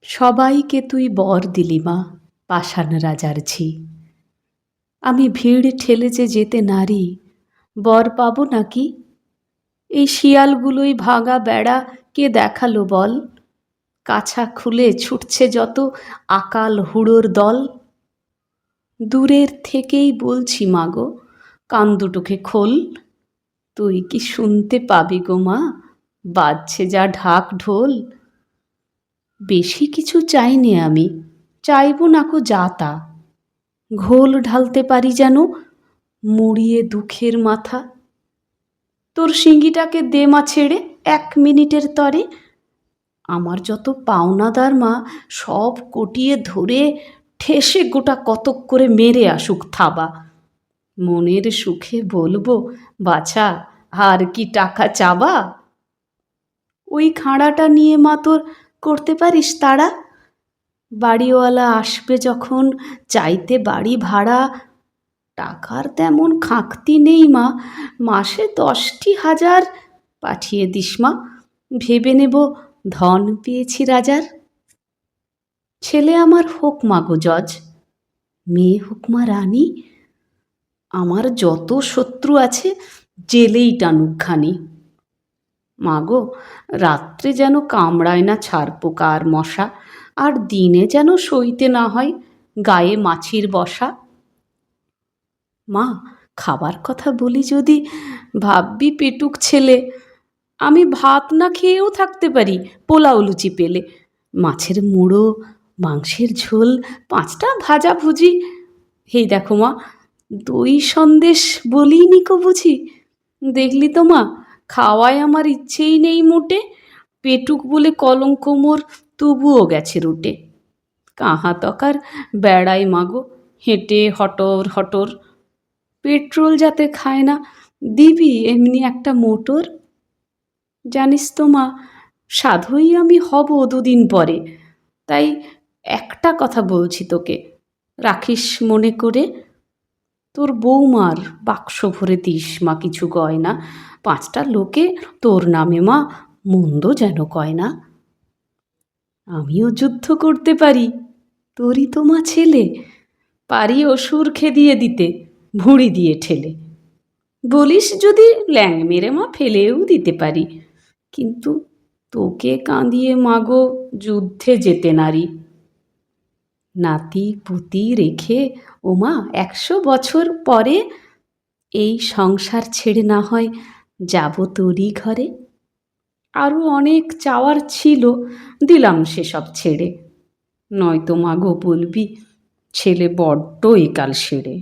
সবাইকে তুই বর দিলি মা, পাষাণ রাজার ঝি। আমি ভিড় ঠেলে যে যেতে নারি, বর পাবো নাকি? এই শিয়ালগুলোই ভাঙা বেড়া কে দেখালো বল? কাছা খুলে ছুটছে যত আকাল হুড়োর দল। দূরের থেকেই বলছি মাগো, কান দুটোকে খোল। তুই কি শুনতে পাবি গো মা, বাজছে যা ঢাক ঢোল। বেশি কিছু চাইনে আমি, চাইব নাকো যা তা। ঘোল ঢালতে পারি যেন, মুড়িয়ে দুঃখের মাথা। তোর শিঙ্গিটাকে দে মা ছেড়ে 1 মিনিটের তরে। আমার যত পাওনাদার মা সব কটিয়ে ধরে ঠেসে গোটা কতক করে মেরে আসুক থাবা। মনের সুখে বলবো, বাছা আর কি টাকা চাবা? ওই খাঁড়াটা নিয়ে মা তোর করতে পারিস তাড়া? বাড়িওয়ালা আসবে যখন চাইতে বাড়ি ভাড়া, টাকার তেমন খাঁকতি নেই মা, মাসে 10টি হাজার পাঠিয়ে দিস মা, ভেবে নেব ধন পেয়েছি রাজার। ছেলে আমার হোক মা গো জজ, মেয়ে হোক মা রানী। আমার যত শত্রু আছে জেলেই টানুক খানি। মাগো, রাত্রে যেন কামড়ায় না ছারপোকা আর মশা, আর দিনে যেন সইতে না হয় গায়ে মাছির বসা। মা, খাবার কথা বলি যদি, ভাববি পেটুক ছেলে। আমি ভাত না খেয়েও থাকতে পারি পোলাও লুচি পেলে। মাছের মুড়ো, মাংসের ঝোল, 5টা ভাজা ভুজি। এই দেখো মা, দই সন্দেশ বলিনি কো বুঝি। দেখলি তো মা, খাওয়ায় আমার ইচ্ছেই নেই মোটে। পেটুক বলে কলঙ্ক মোর তবুও গেছে রুটে। কাহা তকার বেড়াই মাগো, হেঁটে হটর হটর। পেট্রোল যাতে খায় না, দিবি এমনি একটা মোটর। জানিস তো মা, সাধুই আমি হব 2 দিন পরে। তাই একটা কথা বলছি তোকে, রাখিস মনে করে। তোর বৌমার বাক্স ভরে দিস মা কিছু গয়না, 5টা লোকে তোর নামে মা মন্দ যেন কয় না। আমিও যুদ্ধ করতে পারি, তোরই তো মা ছেলে। পারি অসুর খেদিয়ে দিতে, ভুঁড়ি দিয়ে ঠেলে। বলিস যদি ল্যাং মেরে মা ফেলেও দিতে পারি, কিন্তু তোকে কাঁদিয়ে মাগো যুদ্ধে যেতে নারি। নাতি পুতি রেখে ওমা 100 বছর পরে এই সংসার ছেড়ে না হয় যাব তোরই ঘরে। আরও অনেক চাওয়ার ছিল, দিলাম সেসব ছেড়ে। নয়তো মাগো বলবি ছেলে বড্ড একাল সেরে।